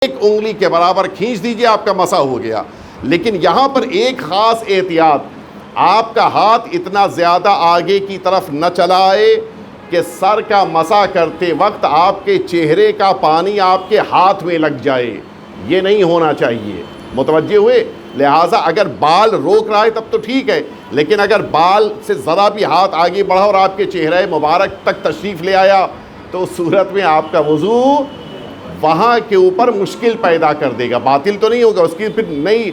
ایک انگلی کے برابر کھینچ دیجئے، آپ کا مسح ہو گیا۔ لیکن یہاں پر ایک خاص احتیاط، آپ کا ہاتھ اتنا زیادہ آگے کی طرف نہ چلائے کہ سر کا مسح کرتے وقت آپ کے چہرے کا پانی آپ کے ہاتھ میں لگ جائے، یہ نہیں ہونا چاہیے۔ متوجہ ہوئے؟ لہٰذا اگر بال روک رہا ہے تب تو ٹھیک ہے، لیکن اگر بال سے ذرا بھی ہاتھ آگے بڑھا اور آپ کے چہرے مبارک تک تشریف لے آیا تو اس صورت میں آپ کا وضو وہاں کے اوپر مشکل پیدا کر دے گا، باطل تو نہیں ہوگا، اس کی پھر نئی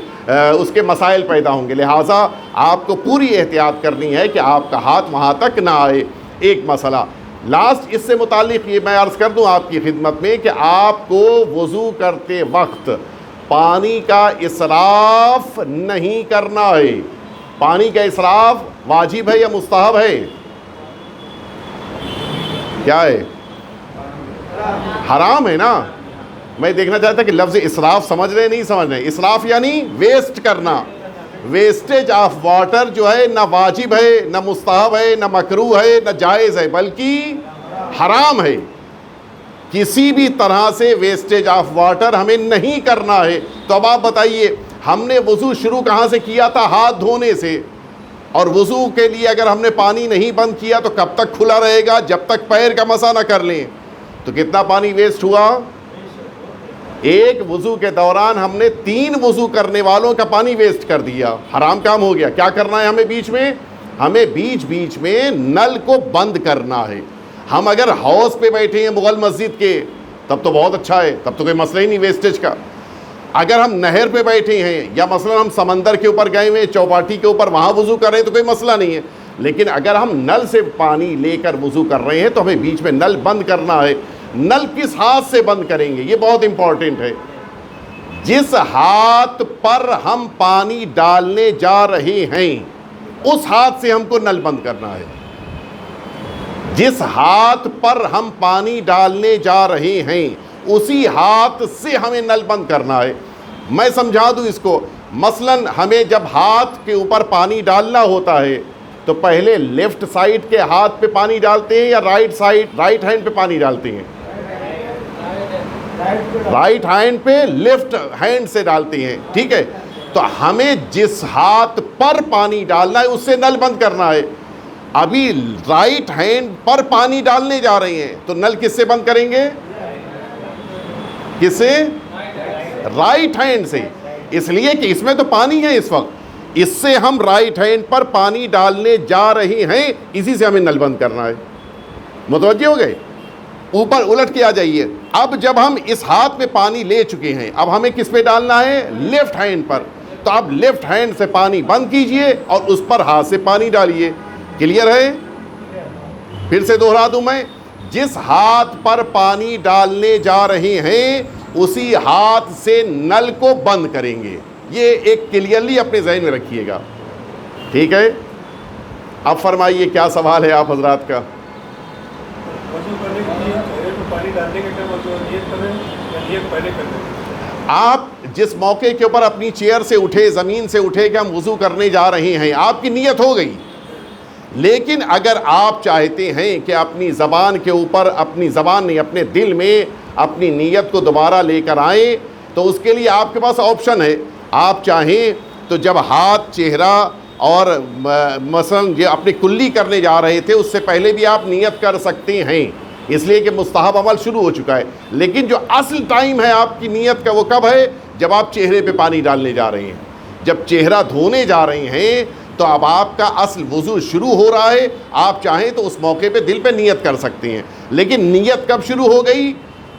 اس کے مسائل پیدا ہوں گے۔ لہٰذا آپ کو پوری احتیاط کرنی ہے کہ آپ کا ہاتھ وہاں تک نہ آئے۔ ایک مسئلہ لاسٹ اس سے متعلق یہ میں عرض کر دوں آپ کی خدمت میں کہ آپ کو وضو کرتے وقت پانی کا اسراف نہیں کرنا ہے۔ پانی کا اسراف واجب ہے یا مستحب ہے؟ کیا ہے؟ حرام ہے نا۔ میں دیکھنا چاہتا کہ لفظ اسراف سمجھ رہے نہیں سمجھ رہے؟ اسراف یعنی ویسٹ کرنا۔ ویسٹیج آف واٹر جو ہے نہ واجب ہے، نہ مستحب ہے، نہ مکروہ ہے، نہ جائز ہے، بلکہ حرام ہے۔ کسی بھی طرح سے ویسٹیج آف واٹر ہمیں نہیں کرنا ہے۔ تو اب آپ بتائیے، ہم نے وضو شروع کہاں سے کیا تھا؟ ہاتھ دھونے سے۔ اور وضو کے لیے اگر ہم نے پانی نہیں بند کیا تو کب تک کھلا رہے گا؟ جب تک پیر کا مسح نہ کر لیں۔ تو کتنا پانی ویسٹ ہوا؟ ایک وضو کے دوران ہم نے 3 وضو کرنے والوں کا پانی ویسٹ کر دیا، حرام کام ہو گیا۔ کیا کرنا ہے ہمیں بیچ میں؟ ہمیں بیچ میں نل کو بند کرنا ہے۔ ہم اگر ہاؤس پہ بیٹھے ہیں مغل مسجد کے تب تو بہت اچھا ہے، تب تو کوئی مسئلہ ہی نہیں ویسٹیج کا۔ اگر ہم نہر پہ بیٹھے ہیں یا مثلا ہم سمندر کے اوپر گئے ہوئے چوپاٹی کے اوپر وہاں وضو کر رہے ہیں تو کوئی مسئلہ نہیں ہے۔ لیکن اگر ہم نل سے پانی لے کر وضو کر رہے ہیں تو ہمیں بیچ میں نل بند کرنا ہے۔ نل کس ہاتھ سے بند کریں گے؟ یہ بہت امپورٹنٹ ہے۔ جس ہاتھ پر ہم پانی ڈالنے جا رہے ہیں اس ہاتھ سے ہم کو نل بند کرنا ہے۔ جس ہاتھ پر ہم پانی ڈالنے جا رہے ہیں اسی ہاتھ سے ہمیں نل بند کرنا ہے۔ میں سمجھا دوں اس کو، مثلاً ہمیں جب ہاتھ کے اوپر پانی ڈالنا ہوتا ہے تو پہلے لیفٹ سائڈ کے ہاتھ پہ پانی ڈالتے ہیں یا رائٹ ہینڈ پہ پانی ڈالتے ہیں؟ رائٹ ہینڈ پہ لیفٹ ہینڈ سے ڈالتے ہیں، ٹھیک ہے؟ تو ہمیں جس ہاتھ پر پانی ڈالنا ہے اس سے نل بند کرنا ہے۔ ابھی رائٹ ہینڈ پر پانی ڈالنے جا رہے ہیں تو نل کس سے بند کریں گے؟ کس سے؟ رائٹ ہینڈ سے، اس لیے کہ اس میں تو پانی ہے اس وقت، اس سے ہم رائٹ ہینڈ پر پانی ڈالنے جا رہے ہیں، اسی سے ہمیں نل بند کرنا ہے۔ متوجہ ہو گئے؟ اوپر الٹ کے آ جائیے۔ اب جب ہم اس ہاتھ میں پانی لے چکے ہیں اب ہمیں کس پہ ڈالنا ہے؟ لیفٹ ہینڈ پر۔ تو اب لیفٹ ہینڈ سے پانی بند کیجئے اور اس پر ہاتھ سے پانی ڈالیے۔ کلیئر ہے؟ پھر سے دوہرا دوں میں، جس ہاتھ پر پانی ڈالنے جا رہے ہیں اسی ہاتھ سے نل کو بند کریں گے۔ یہ ایک کلیئرلی اپنے ذہن میں رکھیے گا، ٹھیک ہے؟ اب فرمائیے کیا سوال ہے آپ حضرات کا؟ آپ جس موقع کے اوپر اپنی چیئر سے اٹھے، زمین سے اٹھے کہ ہم وضو کرنے جا رہے ہیں، آپ کی نیت ہو گئی، لیکن اگر آپ چاہتے ہیں کہ اپنی زبان کے اوپر، اپنی زبان نہیں اپنے دل میں اپنی نیت کو دوبارہ لے کر آئیں تو اس کے لیے آپ کے پاس آپشن ہے۔ آپ چاہیں تو جب ہاتھ، چہرہ اور مثلاً یہ اپنی کلی کرنے جا رہے تھے اس سے پہلے بھی آپ نیت کر سکتے ہیں، اس لیے کہ مستحب عمل شروع ہو چکا ہے۔ لیکن جو اصل ٹائم ہے آپ کی نیت کا وہ کب ہے؟ جب آپ چہرے پہ پانی ڈالنے جا رہے ہیں، جب چہرہ دھونے جا رہے ہیں تو اب آپ کا اصل وضو شروع ہو رہا ہے۔ آپ چاہیں تو اس موقع پہ دل پہ نیت کر سکتے ہیں، لیکن نیت کب شروع ہو گئی؟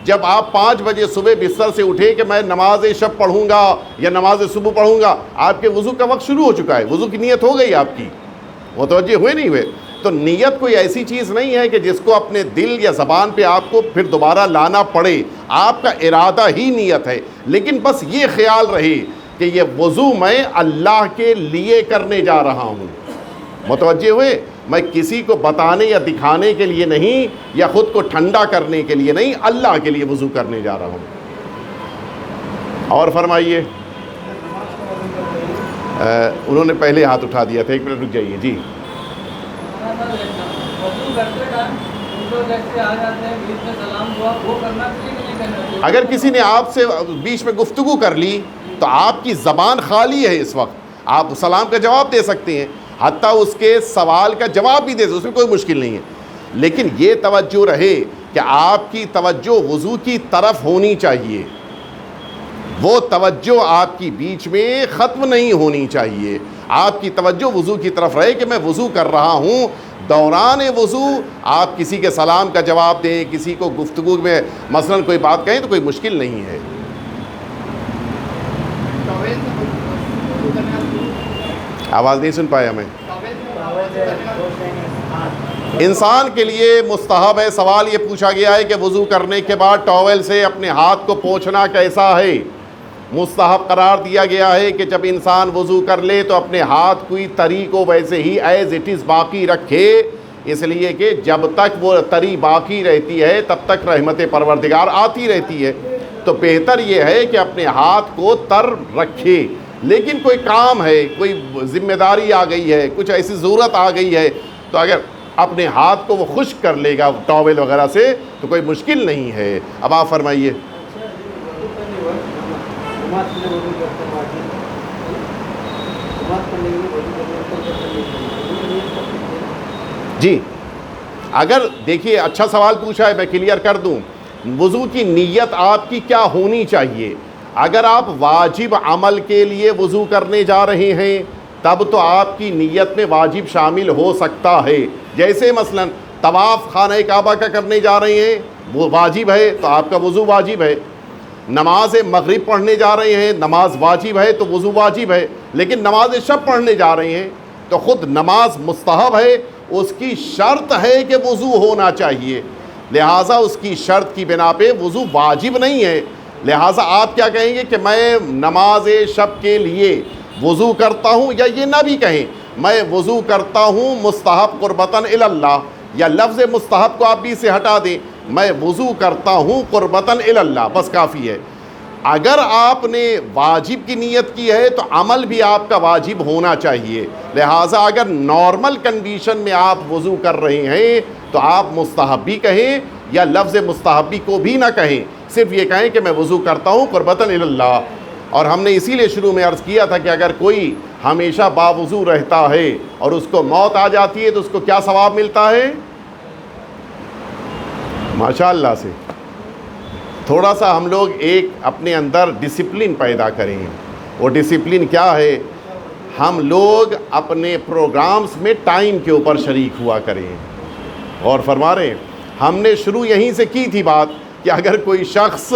جب آپ 5 بجے صبح بستر سے اٹھے کہ میں نماز شب پڑھوں گا یا نماز صبح پڑھوں گا، آپ کے وضو کا وقت شروع ہو چکا ہے، وضو کی نیت ہو گئی آپ کی۔ متوجہ ہوئے نہیں ہوئے؟ تو نیت کوئی ایسی چیز نہیں ہے کہ جس کو اپنے دل یا زبان پہ آپ کو پھر دوبارہ لانا پڑے، آپ کا ارادہ ہی نیت ہے۔ لیکن بس یہ خیال رہے کہ یہ وضو میں اللہ کے لیے کرنے جا رہا ہوں۔ متوجہ ہوئے؟ میں کسی کو بتانے یا دکھانے کے لیے نہیں یا خود کو ٹھنڈا کرنے کے لیے نہیں، اللہ کے لیے وضو کرنے جا رہا ہوں۔ اور فرمائیے، انہوں نے پہلے ہاتھ اٹھا دیا تھا، 1 منٹ رک جائیے جی۔ وضو کرتے ٹائم جیسے آ جاتے ہیں بیچ میں سلام دعا وہ کرنا چاہیے کہ نہیں اگر کسی نے آپ سے بیچ میں گفتگو کر لی تو آپ کی زبان خالی ہے اس وقت، آپ سلام کا جواب دے سکتے ہیں، حتیٰ اس کے سوال کا جواب بھی دے سکتے، اس میں کوئی مشکل نہیں ہے، لیکن یہ توجہ رہے کہ آپ کی توجہ وضو کی طرف ہونی چاہیے، وہ توجہ آپ کی بیچ میں ختم نہیں ہونی چاہیے، آپ کی توجہ وضو کی طرف رہے کہ میں وضو کر رہا ہوں، دوران وضو آپ کسی کے سلام کا جواب دیں، کسی کو گفتگو میں مثلا کوئی بات کہیں تو کوئی مشکل نہیں ہے۔ آواز نہیں سن پایا میں؟ انسان کے لیے مستحب ہے، سوال یہ پوچھا گیا ہے کہ وضو کرنے کے بعد ٹاول سے اپنے ہاتھ کو پوچھنا کیسا ہے؟ مستحب قرار دیا گیا ہے کہ جب انسان وضو کر لے تو اپنے ہاتھ کوئی تری کو ویسے ہی ایز اٹ از باقی رکھے، اس لیے کہ جب تک وہ تری باقی رہتی ہے تب تک رحمت پروردگار آتی رہتی ہے، تو بہتر یہ ہے کہ اپنے ہاتھ کو تر رکھے۔ لیکن کوئی کام ہے، کوئی ذمہ داری آ گئی ہے، کچھ ایسی ضرورت آ گئی ہے، تو اگر اپنے ہاتھ کو وہ خشک کر لے گا ٹاول وغیرہ سے تو کوئی مشکل نہیں ہے۔ اب آپ فرمائیے۔ جی اگر دیکھیے اچھا سوال پوچھا ہے، میں کلیئر کر دوں، وضو کی نیت آپ کی کیا ہونی چاہیے؟ اگر آپ واجب عمل کے لیے وضو کرنے جا رہے ہیں تب تو آپ کی نیت میں واجب شامل ہو سکتا ہے، جیسے مثلا طواف خانہ کعبہ کا کرنے جا رہے ہیں وہ واجب ہے تو آپ کا وضو واجب ہے، نماز مغرب پڑھنے جا رہے ہیں نماز واجب ہے تو وضو واجب ہے، لیکن نماز شب پڑھنے جا رہے ہیں تو خود نماز مستحب ہے، اس کی شرط ہے کہ وضو ہونا چاہیے، لہٰذا اس کی شرط کی بنا پہ وضو واجب نہیں ہے، لہٰذا آپ کیا کہیں گے کہ میں نماز شب کے لیے وضو کرتا ہوں، یا یہ نہ بھی کہیں میں وضو کرتا ہوں مستحب قربتاً الی اللہ، یا لفظ مستحب کو آپ بھی سے ہٹا دیں، میں وضو کرتا ہوں قربتاً الی اللہ، بس کافی ہے۔ اگر آپ نے واجب کی نیت کی ہے تو عمل بھی آپ کا واجب ہونا چاہیے، لہٰذا اگر نارمل کنڈیشن میں آپ وضو کر رہے ہیں تو آپ مستحب بھی کہیں یا لفظ مستحبی کو بھی نہ کہیں، صرف یہ کہیں کہ میں وضو کرتا ہوں قربتاً الی اللہ۔ اور ہم نے اسی لیے شروع میں عرض کیا تھا کہ اگر کوئی ہمیشہ باوضو رہتا ہے اور اس کو موت آ جاتی ہے تو اس کو کیا ثواب ملتا ہے؟ ماشاءاللہ سے تھوڑا سا ہم لوگ ایک اپنے اندر ڈسپلن پیدا کریں، وہ ڈسپلن کیا ہے؟ ہم لوگ اپنے پروگرامز میں ٹائم کے اوپر شریک ہوا کریں۔ غور فرما رہے ہیں، ہم نے شروع یہیں سے کی تھی بات کہ اگر کوئی شخص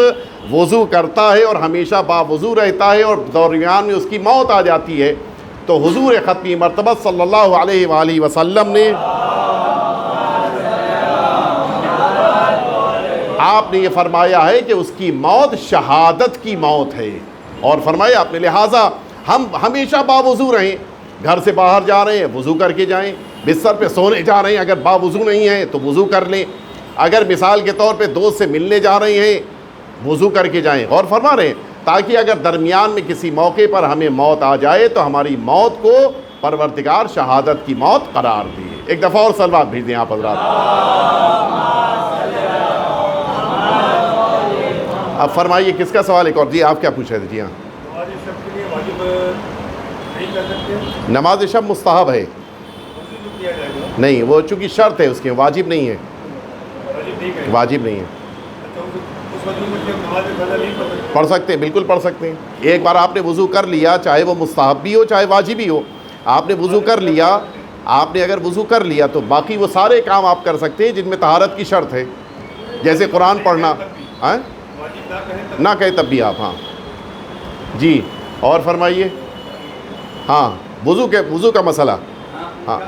وضو کرتا ہے اور ہمیشہ باوضو رہتا ہے اور درمیان میں اس کی موت آ جاتی ہے تو حضور ختمی مرتبہ صلی اللہ علیہ وآلہ وسلم نے آپ نے یہ فرمایا ہے کہ اس کی موت شہادت کی موت ہے، اور فرمایا آپ نے لہٰذا ہم ہمیشہ باوضو رہیں، گھر سے باہر جا رہے ہیں وضو کر کے جائیں، بستر پہ سونے جا رہے ہیں اگر باوضو نہیں ہیں تو وضو کر لیں، اگر مثال کے طور پہ دوست سے ملنے جا رہے ہیں وضو کر کے جائیں، غور فرما رہے ہیں، تاکہ اگر درمیان میں کسی موقع پر ہمیں موت آ جائے تو ہماری موت کو پروردگار شہادت کی موت قرار دے۔ ایک دفعہ اور صلوات بھیج دیں آپ حضرات۔ اب فرمائیے کس کا سوال ایک اور؟ جی آپ کیا پوچھ رہے تھے؟ جی ہاں، نماز شب مستحب ہے نہیں، وہ چونکہ شرط ہے اس کے، واجب نہیں ہے، واجب نہیں ہے، پڑھ سکتے ہیں، بالکل پڑھ سکتے ہیں۔ ایک بار آپ نے وضو کر لیا، چاہے وہ مستحب بھی ہو چاہے واجب بھی ہو، آپ نے وضو کر لیا، آپ نے اگر وضو کر لیا تو باقی وہ سارے کام آپ کر سکتے ہیں جن میں طہارت کی شرط ہے، جیسے قرآن پڑھنا، نہ کہے تب بھی آپ۔ ہاں جی اور فرمائیے۔ ہاں وضو کا مسئلہ، ہاں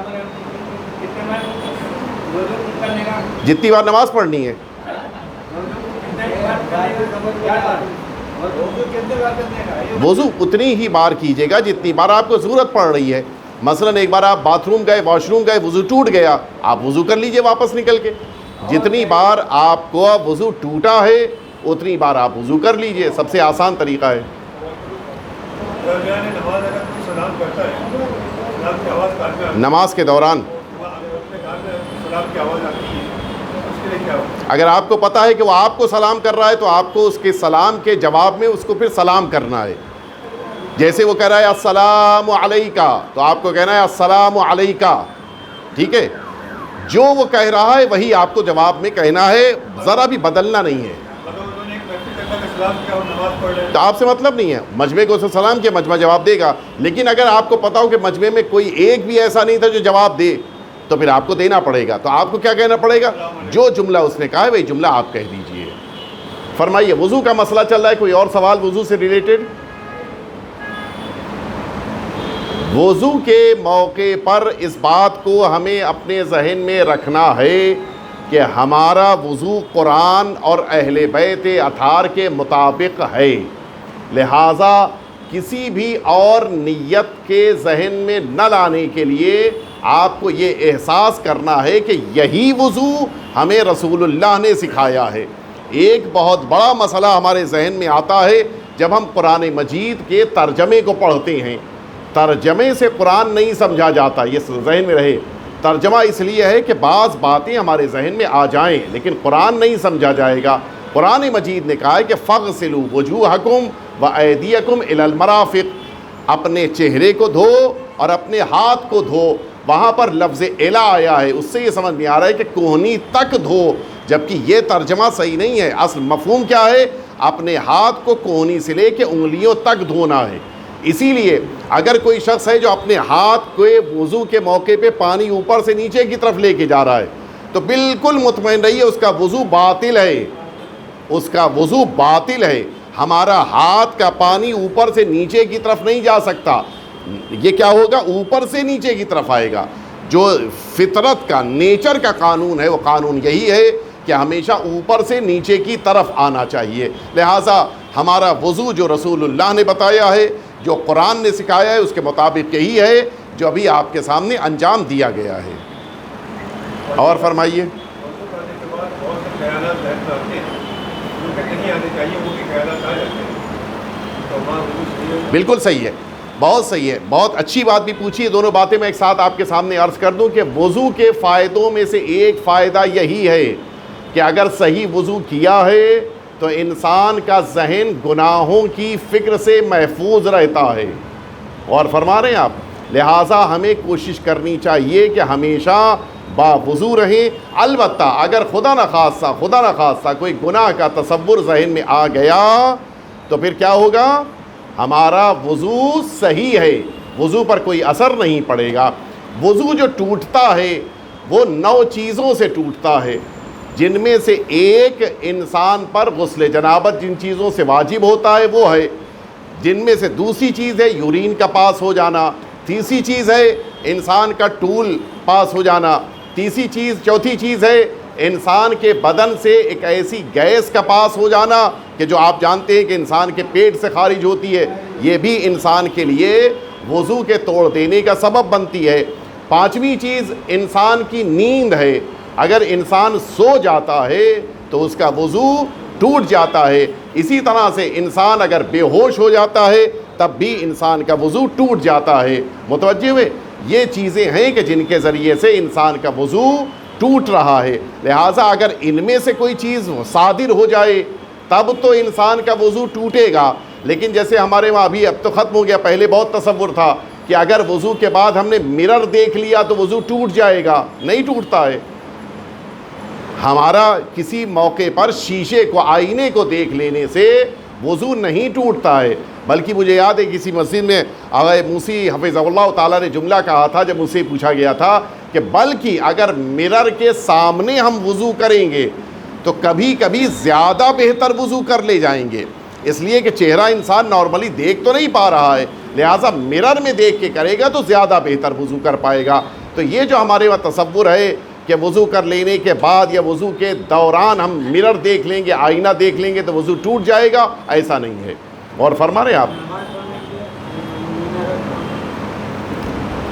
جتنی بار نماز پڑھنی ہے، وضو اتنی ہی بار کیجیے گا جتنی بار آپ کو ضرورت پڑ رہی ہے۔ مثلا ایک بار آپ باتھ روم گئے، واش روم گئے، وضو ٹوٹ گیا، آپ وضو کر لیجئے واپس نکل کے، جتنی بار آپ کو وضو ٹوٹا ہے اتنی بار آپ وضو کر لیجئے، سب سے آسان طریقہ ہے۔ نماز کے دوران اگر آپ کو پتہ ہے کہ وہ آپ کو سلام کر رہا ہے تو آپ کو اس کے سلام کے جواب میں اس کو پھر سلام کرنا ہے. جیسے وہ کہہ رہا ہے السلام علیکہ تو آپ کو کہنا ہے السلام علیکہ. ٹھیک ہے, جو وہ کہہ رہا ہے وہی آپ کو جواب میں کہنا ہے, ذرا بھی بدلنا نہیں ہے. تو آپ سے مطلب نہیں ہے, مجمع کو سلام کیا, مجمع جواب دے گا. لیکن اگر آپ کو پتا ہو کہ مجمع میں کوئی ایک بھی ایسا نہیں تھا جو جواب دے تو پھر آپ کو دینا پڑے گا. تو آپ کو کیا کہنا پڑے گا؟ جو جملہ اس نے کہا ہے وہی جملہ آپ کہہ دیجئے. فرمائیے, وضو کا مسئلہ چل رہا ہے, کوئی اور سوال وضو سے ریلیٹڈ؟ وضو کے موقع پر اس بات کو ہمیں اپنے ذہن میں رکھنا ہے کہ ہمارا وضو قرآن اور اہل بیت اطہار کے مطابق ہے. لہٰذا کسی بھی اور نیت کے ذہن میں نہ لانے کے لیے آپ کو یہ احساس کرنا ہے کہ یہی وضو ہمیں رسول اللہ نے سکھایا ہے. ایک بہت بڑا مسئلہ ہمارے ذہن میں آتا ہے جب ہم قرآن مجید کے ترجمے کو پڑھتے ہیں. ترجمے سے قرآن نہیں سمجھا جاتا, یہ ذہن میں رہے. ترجمہ اس لیے ہے کہ بعض باتیں ہمارے ذہن میں آ جائیں لیکن قرآن نہیں سمجھا جائے گا. قرآن مجید نے کہا ہے کہ فَاغْسِلُوا وُجُوهَكُمْ وَأَيْدِيَكُمْ إِلَى الْمَرَافِقِ, اپنے چہرے کو دھو اور اپنے ہاتھ کو دھو. وہاں پر لفظ الا آیا ہے, اس سے یہ سمجھ میں آ رہا ہے کہ کوہنی تک دھو, جبکہ یہ ترجمہ صحیح نہیں ہے. اصل مفہوم کیا ہے؟ اپنے ہاتھ کو کوہنی سے لے کے انگلیوں تک دھونا ہے. اسی لیے اگر کوئی شخص ہے جو اپنے ہاتھ کو وضو کے موقع پہ پانی اوپر سے نیچے کی طرف لے کے جا رہا ہے تو بالکل مطمئن رہیے اس کا وضو باطل ہے, اس کا وضو باطل ہے. ہمارا ہاتھ کا پانی اوپر سے نیچے کی طرف نہیں جا سکتا. یہ کیا ہوگا؟ اوپر سے نیچے کی طرف آئے گا. جو فطرت کا, نیچر کا قانون ہے وہ قانون یہی ہے کہ ہمیشہ اوپر سے نیچے کی طرف آنا چاہیے. لہٰذا ہمارا وضو جو رسول اللہ نے بتایا ہے, جو قرآن نے سکھایا ہے, اس کے مطابق یہی ہے جو ابھی آپ کے سامنے انجام دیا گیا ہے. اور فرمائیے. بالکل صحیح ہے, بہت صحیح ہے, بہت اچھی بات بھی پوچھی ہے. دونوں باتیں میں ایک ساتھ آپ کے سامنے عرض کر دوں کہ وضو کے فائدوں میں سے ایک فائدہ یہی ہے کہ اگر صحیح وضو کیا ہے تو انسان کا ذہن گناہوں کی فکر سے محفوظ رہتا ہے. اور فرما رہے ہیں آپ, لہٰذا ہمیں کوشش کرنی چاہیے کہ ہمیشہ باوضو رہیں. البتہ اگر خدا نخواستہ کوئی گناہ کا تصور ذہن میں آ گیا تو پھر کیا ہوگا؟ ہمارا وضو صحیح ہے, وضو پر کوئی اثر نہیں پڑے گا. وضو جو ٹوٹتا ہے وہ 9 چیزوں سے ٹوٹتا ہے, جن میں سے ایک انسان پر غسل جنابت جن چیزوں سے واجب ہوتا ہے وہ ہے. جن میں سے دوسری چیز ہے یورین کا پاس ہو جانا, تیسری چیز ہے انسان کا ٹول پاس ہو جانا, چوتھی چیز ہے انسان کے بدن سے ایک ایسی گیس کا پاس ہو جانا کہ جو آپ جانتے ہیں کہ انسان کے پیٹ سے خارج ہوتی ہے, یہ بھی انسان کے لیے وضو کے توڑ دینے کا سبب بنتی ہے. 5ویں چیز انسان کی نیند ہے. اگر انسان سو جاتا ہے تو اس کا وضو ٹوٹ جاتا ہے. اسی طرح سے انسان اگر بے ہوش ہو جاتا ہے تب بھی انسان کا وضو ٹوٹ جاتا ہے. متوجہ ہوئے؟ یہ چیزیں ہیں کہ جن کے ذریعے سے انسان کا وضو ٹوٹ رہا ہے. لہٰذا اگر ان میں سے کوئی چیز صادر ہو جائے تب تو انسان کا وضو ٹوٹے گا. لیکن جیسے ہمارے وہاں ابھی اب تو ختم ہو گیا, پہلے بہت تصور تھا کہ اگر وضو کے بعد ہم نے مرر دیکھ لیا تو وضو ٹوٹ جائے گا. نہیں ٹوٹتا ہے. ہمارا کسی موقع پر شیشے کو, آئینے کو دیکھ لینے سے وضو نہیں ٹوٹتا ہے. بلکہ مجھے یاد ہے کسی مسجد میں آغا موسی حفظہ اللہ تعالیٰ نے جملہ کہا تھا جب مجھ سے پوچھا گیا تھا کہ بلکہ اگر مرر کے سامنے ہم وضو کریں گے تو کبھی کبھی زیادہ بہتر وضو کر لے جائیں گے, اس لیے کہ چہرہ انسان نارملی دیکھ تو نہیں پا رہا ہے, لہٰذا مرر میں دیکھ کے کرے گا تو زیادہ بہتر وضو کر پائے گا. تو یہ جو ہمارے وہاں تصور ہے کہ وضو کر لینے کے بعد یا وضو کے دوران ہم مرر دیکھ لیں گے, آئینہ دیکھ لیں گے تو وضو ٹوٹ جائے گا, ایسا نہیں ہے. اور فرما رہے ہیں آپ,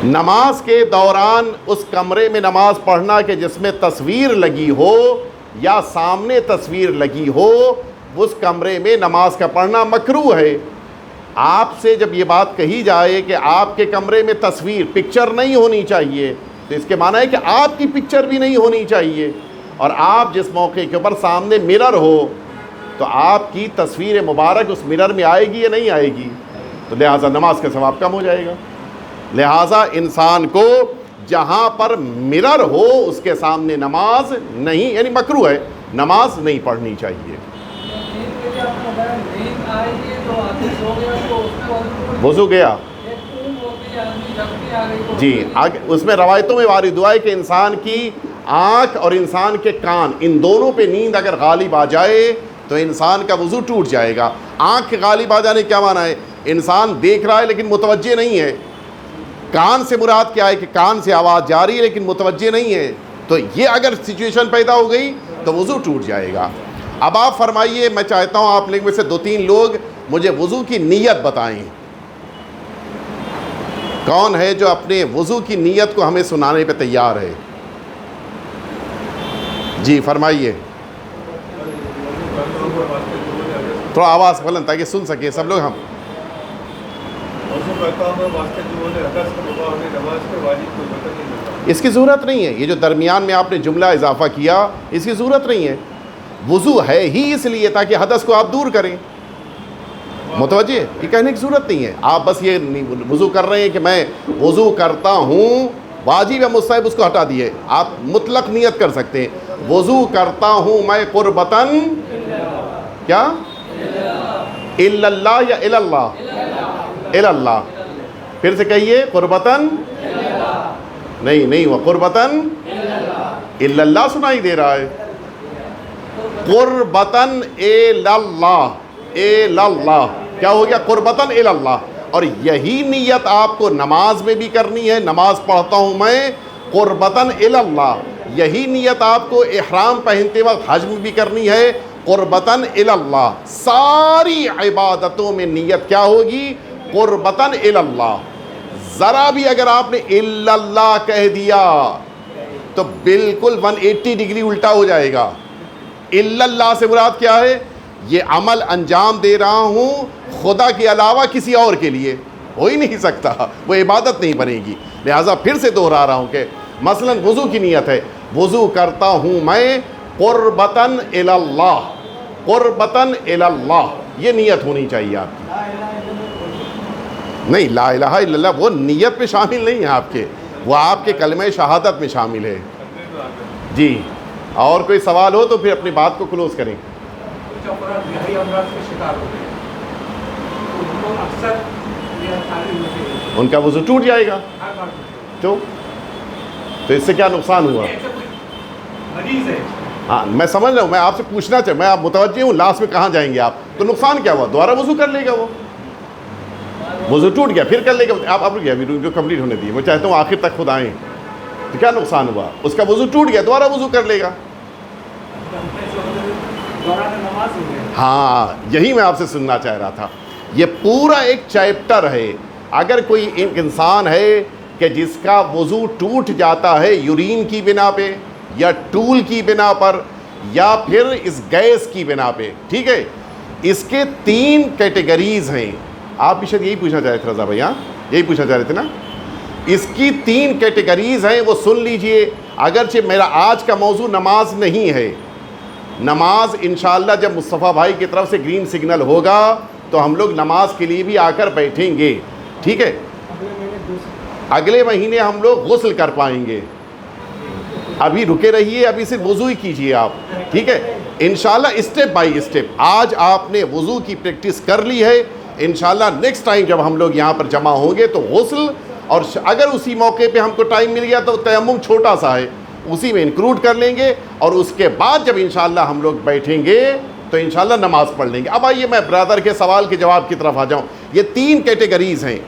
نماز کے دوران اس کمرے میں نماز پڑھنا کہ جس میں تصویر لگی ہو یا سامنے تصویر لگی ہو, اس کمرے میں نماز کا پڑھنا مکروہ ہے. آپ سے جب یہ بات کہی جائے کہ آپ کے کمرے میں تصویر, پکچر نہیں ہونی چاہیے, تو اس کے معنی ہے کہ آپ کی پکچر بھی نہیں ہونی چاہیے. اور آپ جس موقع کے اوپر سامنے مرر ہو تو آپ کی تصویر مبارک اس مرر میں آئے گی یا نہیں آئے گی؟ تو لہٰذا نماز کا ثواب کم ہو جائے گا. لہٰذا انسان کو جہاں پر مرر ہو اس کے سامنے نماز نہیں، یعنی مکروہ ہے، نماز نہیں پڑھنی چاہیے. وضو گیا جی، اس میں روایتوں میں وارد ہوا ہے کہ انسان کی آنکھ اور انسان کے کان، ان دونوں پہ نیند اگر غالب آ جائے تو انسان کا وضو ٹوٹ جائے گا. آنکھ کے غالب آ جانے کیا معنی ہے؟ انسان دیکھ رہا ہے لیکن متوجہ نہیں ہے. کان سے مراد کیا ہے کہ کان سے آواز جا رہی ہے لیکن متوجہ نہیں ہے. تو یہ اگر سچویشن پیدا ہو گئی تو وضو ٹوٹ جائے گا. اب آپ فرمائیے، میں چاہتا ہوں آپ میں سے 2-3 لوگ مجھے وضو کی نیت بتائیں. کون ہے جو اپنے وضو کی نیت کو ہمیں سنانے پہ تیار ہے؟ جی فرمائیے، تھوڑا آواز بلند تاکہ سن سکے سب لوگ. ہم اس کی ضرورت نہیں ہے، یہ جو درمیان میں آپ نے جملہ اضافہ کیا اس کی ضرورت نہیں ہے. وضو ہے ہی اس لیے تاکہ حدث کو آپ دور کریں. متوجہ، یہ کہنے کی ضرورت نہیں ہے. آپ بس یہ وضو کر رہے ہیں کہ میں وضو کرتا ہوں، واجب یا مستحب اس کو ہٹا دیے. آپ مطلق نیت کر سکتے ہیں، وضو کرتا ہوں میں قربتاً کیا الا اللہ یا الا اللہ؟ الا اللہ. پھر سے کہیے، قربتاً نہیں وہ قربتاً الا اللہ سنائی دے رہا ہے. قربتاً الا اللہ، الا اللہ کیا ہو گیا؟ قربتاً الا اللہ. اور یہی نیت آپ کو نماز میں بھی کرنی ہے، نماز پڑھتا ہوں میں قربتاً الا اللہ. یہی نیت آپ کو احرام پہنتے وقت حج میں بھی کرنی ہے، قربتاً الا اللہ. ساری عبادتوں میں نیت کیا ہوگی؟ قربتاً الا اللہ. ذرا بھی اگر آپ نے الا اللہ کہہ دیا تو بالکل 180 ڈگری الٹا ہو جائے گا. الا اللہ سے مراد کیا ہے؟ یہ عمل انجام دے رہا ہوں خدا کے علاوہ کسی اور کے لیے، ہو ہی نہیں سکتا، وہ عبادت نہیں بنے گی. لہٰذا پھر سے دوہرا رہا ہوں کہ مثلا وضو کی نیت ہے، وضو کرتا ہوں میں قربتاً الی اللہ، قربتاً الی اللہ، یہ نیت ہونی چاہیے آپ کی. نہیں، لا الہ الا اللہ وہ نیت میں شامل نہیں ہے آپ کے، وہ آپ کے کلمہ شہادت میں شامل ہے. جی اور کوئی سوال ہو تو پھر اپنی بات کو کلوز کریں. ان کا وضو ٹوٹ جائے گا. تو اس سے کیا نقصان ہوا؟ ہاں میں سمجھ رہا ہوں، میں آپ سے پوچھنا چاہوں، میں آپ متوجہ ہوں لاسٹ میں کہاں جائیں گے آپ. تو نقصان کیا ہوا؟ دوبارہ وضو کر لے گا، وہ وضو ٹوٹ گیا پھر کر لے گا. آپ ویڈیو کمپلیٹ ہونے دیے، میں چاہتا ہوں آخر تک خود آئیں. تو کیا نقصان ہوا؟ اس کا وضو ٹوٹ گیا، دوبارہ وضو کر لے گا. ہاں یہی میں آپ سے سننا چاہ رہا تھا. یہ پورا ایک چیپٹر ہے. اگر کوئی انسان ہے کہ جس کا وضو ٹوٹ جاتا ہے یورین کی بنا پہ یا ٹول کی بنا پر یا پھر اس گیس کی بنا پہ، ٹھیک ہے، اس کے 3 کیٹیگریز ہیں. آپ بھی شاید یہی پوچھنا چاہ رہے تھے رضا بھائی، ہاں یہی پوچھنا چاہ رہے تھے نا. اس کی 3 کیٹیگریز ہیں، وہ سن لیجئے. اگرچہ میرا آج کا موضوع نماز نہیں ہے، نماز انشاءاللہ جب مصطفیٰ بھائی کی طرف سے گرین سگنل ہوگا تو ہم لوگ نماز کے لیے بھی آ کر بیٹھیں گے، ٹھیک ہے. اگلے مہینے ہم لوگ غسل کر پائیں گے. ابھی رکے رہیے، ابھی صرف وضو ہی کیجئے آپ، ٹھیک ہے. انشاءاللہ اسٹیپ بائی اسٹیپ. آج آپ نے وضو کی پریکٹس کر لی ہے، انشاءاللہ نیکسٹ ٹائم جب ہم لوگ یہاں پر جمع ہوں گے تو غسل، اور اگر اسی موقع پہ ہم کو ٹائم مل گیا تو تیمم چھوٹا سا ہے اسی میں انکلوڈ کر لیں گے، اور اس کے بعد جب انشاءاللہ ہم لوگ بیٹھیں گے تو انشاءاللہ نماز پڑھ لیں گے. اب آئیے میں برادر کے سوال کے جواب کی طرف آ جاؤں. یہ 3 کیٹیگریز ہیں.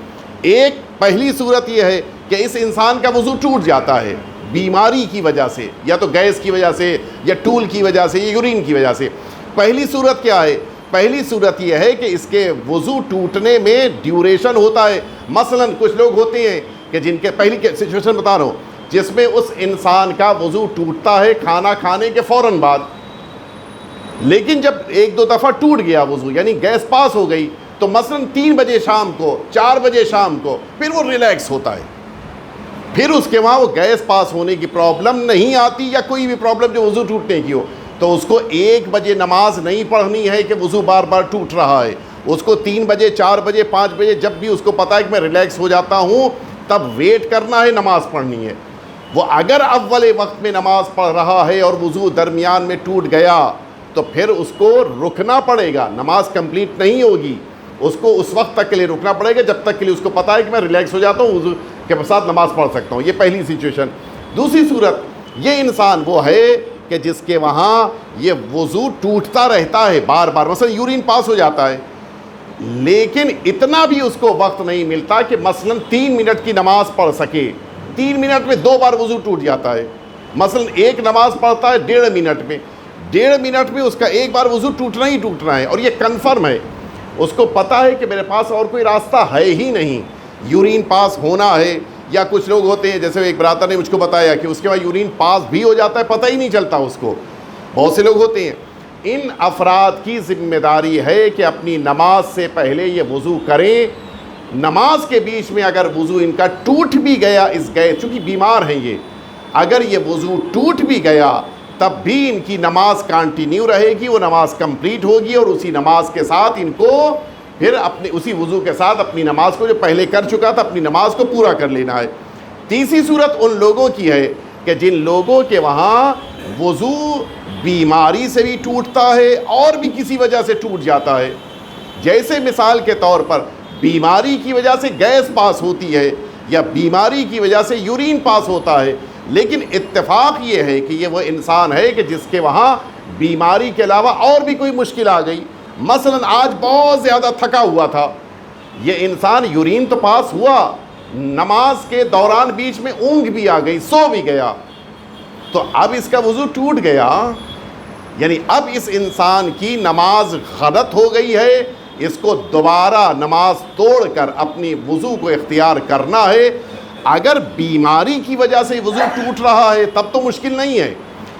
ایک پہلی صورت یہ ہے کہ اس انسان کا وضو ٹوٹ جاتا ہے بیماری کی وجہ سے، یا تو گیس کی وجہ سے یا ٹول کی وجہ سے یا یورین کی وجہ سے. پہلی صورت کیا ہے؟ پہلی صورت یہ ہے کہ اس کے وضو ٹوٹنے میں ڈیوریشن ہوتا ہے. مثلا کچھ لوگ ہوتے ہیں کہ جن کے پہلی سچویشن بتا رہا ہوں جس میں اس انسان کا وضو ٹوٹتا ہے کھانا کھانے کے فوراً بعد، لیکن جب 1-2 دفعہ ٹوٹ گیا وضو یعنی گیس پاس ہو گئی تو مثلا 3 بجے شام کو 4 بجے شام کو پھر وہ ریلیکس ہوتا ہے. پھر اس کے وہاں وہ گیس پاس ہونے کی پرابلم نہیں آتی یا کوئی بھی پرابلم جو وضو ٹوٹنے کی ہو، تو اس کو 1 بجے نماز نہیں پڑھنی ہے کہ وضو بار بار ٹوٹ رہا ہے. اس کو 3 بجے 4 بجے 5 بجے جب بھی اس کو پتہ ہے کہ میں ریلیکس ہو جاتا ہوں تب ویٹ کرنا ہے، نماز پڑھنی ہے. وہ اگر اول وقت میں نماز پڑھ رہا ہے اور وضو درمیان میں ٹوٹ گیا تو پھر اس کو رکنا پڑے گا، نماز کمپلیٹ نہیں ہوگی. اس کو اس وقت تک کے لیے رکنا پڑے گا جب تک کے لیے اس کو پتہ ہے کہ میں ریلیکس ہو جاتا ہوں، وضو کے ساتھ نماز پڑھ سکتا ہوں. یہ پہلی سچویشن. دوسری صورت، یہ انسان وہ ہے کہ جس کے وہاں یہ وضو ٹوٹتا رہتا ہے بار بار، مثلا یورین پاس ہو جاتا ہے لیکن اتنا بھی اس کو وقت نہیں ملتا کہ مثلا 3 منٹ کی نماز پڑھ سکے. 3 منٹ میں 2 بار وضو ٹوٹ جاتا ہے. مثلا ایک نماز پڑھتا ہے 1.5 منٹ میں، 1.5 منٹ میں اس کا ایک بار وضو ٹوٹنا ہی ٹوٹنا ہے اور یہ کنفرم ہے. اس کو پتہ ہے کہ میرے پاس اور کوئی راستہ ہے ہی نہیں، یورین پاس ہونا ہے. یا کچھ لوگ ہوتے ہیں، جیسے ایک برادر نے مجھ کو بتایا کہ اس کے بعد یورین پاس بھی ہو جاتا ہے، پتہ ہی نہیں چلتا اس کو. بہت سے لوگ ہوتے ہیں. ان افراد کی ذمہ داری ہے کہ اپنی نماز سے پہلے یہ وضو کریں. نماز کے بیچ میں اگر وضو ان کا ٹوٹ بھی گیا چونکہ بیمار ہیں یہ، اگر یہ وضو ٹوٹ بھی گیا تب بھی ان کی نماز کنٹینیو رہے گی، وہ نماز کمپلیٹ ہوگی اور اسی نماز کے ساتھ ان کو پھر اسی وضو کے ساتھ اپنی نماز کو جو پہلے کر چکا تھا اپنی نماز کو پورا کر لینا ہے. تیسری صورت ان لوگوں کی ہے کہ جن لوگوں کے وہاں وضو بیماری سے بھی ٹوٹتا ہے اور بھی کسی وجہ سے ٹوٹ جاتا ہے. جیسے مثال کے طور پر بیماری کی وجہ سے گیس پاس ہوتی ہے یا بیماری کی وجہ سے یورین پاس ہوتا ہے، لیکن اتفاق یہ ہے کہ یہ وہ انسان ہے کہ جس کے وہاں بیماری کے علاوہ اور بھی کوئی مشکل آ گئی. مثلا آج بہت زیادہ تھکا ہوا تھا، یہ انسان یورین تو پاس ہوا، نماز کے دوران بیچ میں اونگ بھی آ گئی، سو بھی گیا، تو اب اس کا وضو ٹوٹ گیا. یعنی اب اس انسان کی نماز غلط ہو گئی ہے، اس کو دوبارہ نماز توڑ کر اپنی وضو کو اختیار کرنا ہے. اگر بیماری کی وجہ سے وضو ٹوٹ رہا ہے تب تو مشکل نہیں ہے،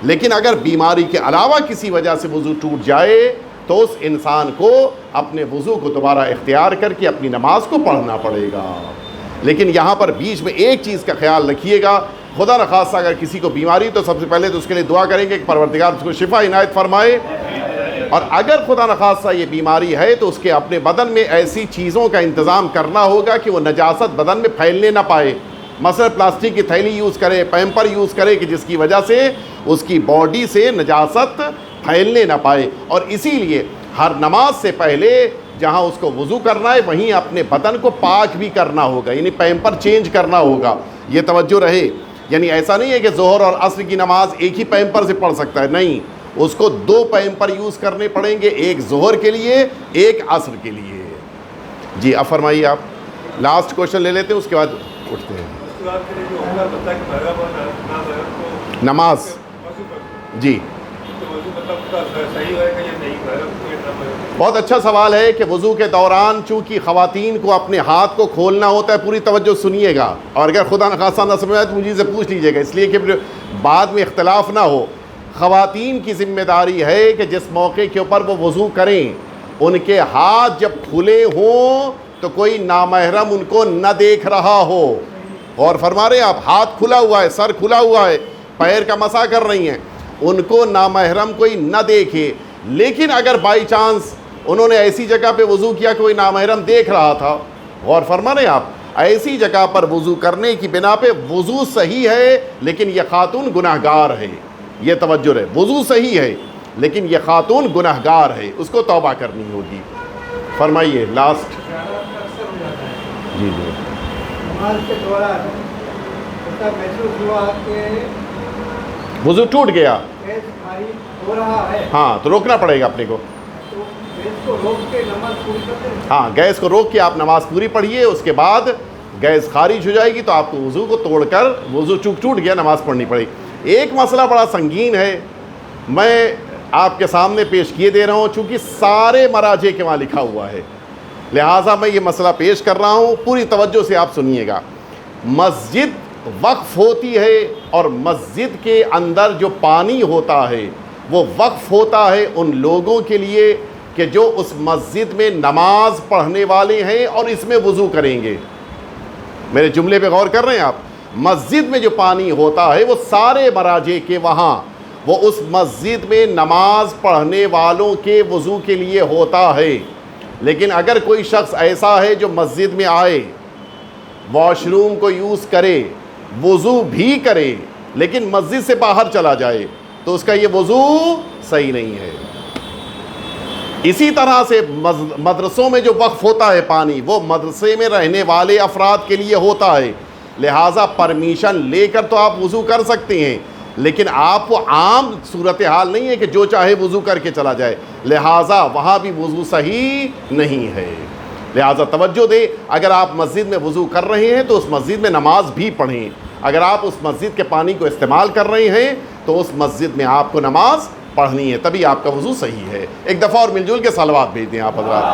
لیکن اگر بیماری کے علاوہ کسی وجہ سے وضو ٹوٹ جائے تو اس انسان کو اپنے وضو کو دوبارہ اختیار کر کے اپنی نماز کو پڑھنا پڑے گا. لیکن یہاں پر بیچ میں ایک چیز کا خیال رکھیے گا، خدا نخواستہ اگر کسی کو بیماری تو سب سے پہلے تو اس کے لیے دعا کریں گے کہ پروردگار اس کو شفا عنایت فرمائے. اور اگر خدا نخواستہ یہ بیماری ہے تو اس کے اپنے بدن میں ایسی چیزوں کا انتظام کرنا ہوگا کہ وہ نجاست بدن میں پھیلنے نہ پائے. مثلا پلاسٹک کی تھیلی یوز کرے، پیمپر یوز کرے کہ جس کی وجہ سے اس کی باڈی سے نجاست پھیلنے نہ پائے. اور اسی لیے ہر نماز سے پہلے جہاں اس کو وضو کرنا ہے وہیں اپنے بدن کو پاک بھی کرنا ہوگا، یعنی پیمپر چینج کرنا ہوگا. یہ توجہ رہے، یعنی ایسا نہیں ہے کہ ظہر اور عصر کی نماز ایک ہی پیمپر سے پڑھ سکتا ہے، نہیں، اس کو 2 پیمپر یوز کرنے پڑیں گے، ایک ظہر کے لیے ایک عصر کے لیے. جی اب فرمائیے آپ. لاسٹ کوشچن لے لیتے ہیں اس کے بعد اٹھتے ہیں. نماز جی بہت اچھا سوال ہے کہ وضو کے دوران چونکہ خواتین کو اپنے ہاتھ کو کھولنا ہوتا ہے. پوری توجہ سنیے گا، اور اگر خدا نخواستہ نہ سمجھ آئے تو مجھے سے پوچھ لیجیے گا، اس لیے کہ بعد میں اختلاف نہ ہو. خواتین کی ذمہ داری ہے کہ جس موقع کے اوپر وہ وضو کریں ان کے ہاتھ جب کھلے ہوں تو کوئی نامحرم ان کو نہ دیکھ رہا ہو. اور فرما رہے ہیں آپ، ہاتھ کھلا ہوا ہے، سر کھلا ہوا ہے، پیر کا مسح کر رہی ہیں، ان کو نامحرم کوئی نہ دیکھے. لیکن اگر بائی چانس انہوں نے ایسی جگہ پہ وضو کیا کہ کوئی نامحرم دیکھ رہا تھا، غور فرما رہے ہیں آپ، ایسی جگہ پر وضو کرنے کی بنا پہ وضو صحیح ہے لیکن یہ خاتون گناہگار ہے. یہ توجہ ہے، وضو صحیح ہے لیکن یہ خاتون گناہگار ہے، اس کو توبہ کرنی ہوگی. فرمائیے لاسٹ. جی جی نماز کے دوران محسوس ہوا کہ وضو ٹوٹ گیا، گیس خالی ہو رہا ہے، ہاں تو روکنا پڑے گا اپنے کو. تو گیس کو روک کے نماز پوری کرتے ہیں. ہاں گیس کو روک کے آپ نماز پوری پڑھیے، اس کے بعد گیس خارج ہو جائے گی تو آپ کو وضو کو توڑ کر، وضو ٹوٹ گیا، نماز پڑھنی پڑے گی. ایک مسئلہ بڑا سنگین ہے، میں آپ کے سامنے پیش کیے دے رہا ہوں چونکہ سارے مراجع کے وہاں لکھا ہوا ہے، لہٰذا میں یہ مسئلہ پیش کر رہا ہوں. پوری توجہ سے آپ سنیے گا. مسجد وقف ہوتی ہے اور مسجد کے اندر جو پانی ہوتا ہے وہ وقف ہوتا ہے ان لوگوں کے لیے کہ جو اس مسجد میں نماز پڑھنے والے ہیں اور اس میں وضو کریں گے. میرے جملے پہ غور کر رہے ہیں آپ؟ مسجد میں جو پانی ہوتا ہے وہ سارے مراجع کے وہاں وہ اس مسجد میں نماز پڑھنے والوں کے وضو کے لیے ہوتا ہے، لیکن اگر کوئی شخص ایسا ہے جو مسجد میں آئے، واش روم کو یوز کرے، وضو بھی کرے، لیکن مسجد سے باہر چلا جائے تو اس کا یہ وضو صحیح نہیں ہے۔ اسی طرح سے مدرسوں میں جو وقف ہوتا ہے پانی، وہ مدرسے میں رہنے والے افراد کے لیے ہوتا ہے، لہٰذا پرمیشن لے کر تو آپ وضو کر سکتے ہیں، لیکن آپ کو عام صورتحال نہیں ہے کہ جو چاہے وضو کر کے چلا جائے، لہٰذا وہاں بھی وضو صحیح نہیں ہے۔ لہٰذا توجہ دیں، اگر آپ مسجد میں وضو کر رہے ہیں تو اس مسجد میں نماز بھی پڑھیں، اگر آپ اس مسجد کے پانی کو استعمال کر رہے ہیں تو اس مسجد میں آپ کو نماز پڑھنی ہے، تبھی آپ کا وضو صحیح ہے۔ ایک دفعہ اور مل جل کے صلوات بھیج دیں آپ حضرات۔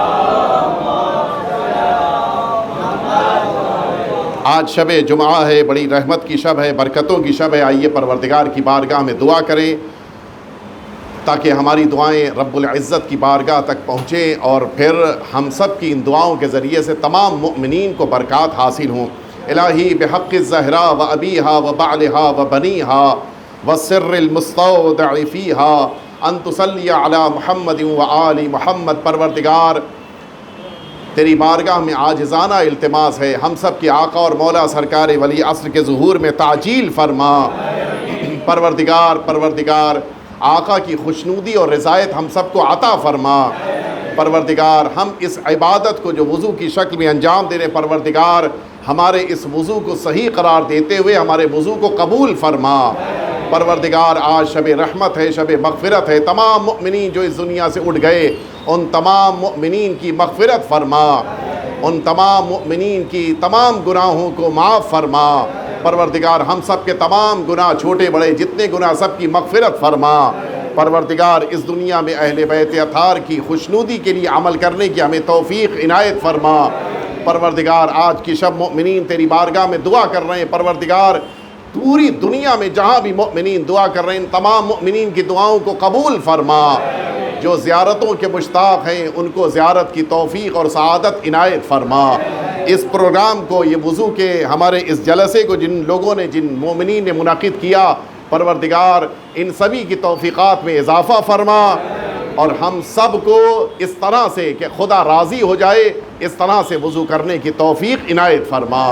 آج شب جمعہ ہے، بڑی رحمت کی شب ہے، برکتوں کی شب ہے، آئیے پروردگار کی بارگاہ میں دعا کریں تاکہ ہماری دعائیں رب العزت کی بارگاہ تک پہنچیں اور پھر ہم سب کی ان دعاؤں کے ذریعے سے تمام مؤمنین کو برکات حاصل ہوں۔ الہی بحق الزہرا و ابیہا و بعلہا و بنیہا والسر المستودع فیہا ان تصلی علی محمد و آل محمد، پروردگار تیری بارگاہ میں عاجزانہ التماس ہے، ہم سب کے آقا اور مولا سرکار ولی عصر کے ظہور میں تعجیل فرما۔ پروردگار آقا کی خوشنودی اور رضایت ہم سب کو عطا فرما۔ پروردگار ہم اس عبادت کو جو وضو کی شکل میں انجام دے رہے، پروردگار ہمارے اس وضو کو صحیح قرار دیتے ہوئے ہمارے وضو کو قبول فرما۔ پروردگار آج شب رحمت ہے، شب مغفرت ہے، تمام مؤمنین جو اس دنیا سے اٹھ گئے ان تمام مؤمنین کی مغفرت فرما، ان تمام مؤمنین کی تمام گناہوں کو معاف فرما۔ پروردگار ہم سب کے تمام گناہ چھوٹے بڑے جتنے گناہ سب کی مغفرت فرما۔ پروردگار اس دنیا میں اہل بیت اطہار کی خوشنودی کے لیے عمل کرنے کی ہمیں توفیق عنایت فرما۔ پروردگار آج کی شب مؤمنین تیری بارگاہ میں دعا کر رہے ہیں، پروردگار پوری دنیا میں جہاں بھی مؤمنین دعا کر رہے ہیں ان تمام مؤمنین کی دعاؤں کو قبول فرما۔ جو زیارتوں کے مشتاق ہیں ان کو زیارت کی توفیق اور سعادت عنایت فرما۔ اس پروگرام کو، یہ وضو کے ہمارے اس جلسے کو جن لوگوں نے، جن مومنین نے منعقد کیا، پروردگار ان سبھی کی توفیقات میں اضافہ فرما اور ہم سب کو اس طرح سے کہ خدا راضی ہو جائے اس طرح سے وضو کرنے کی توفیق عنایت فرما۔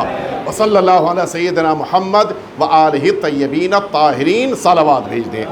وصلی اللہ علی سیدنا محمد و آلہ الطیبین الطاہرین، صلوات بھیج دیں۔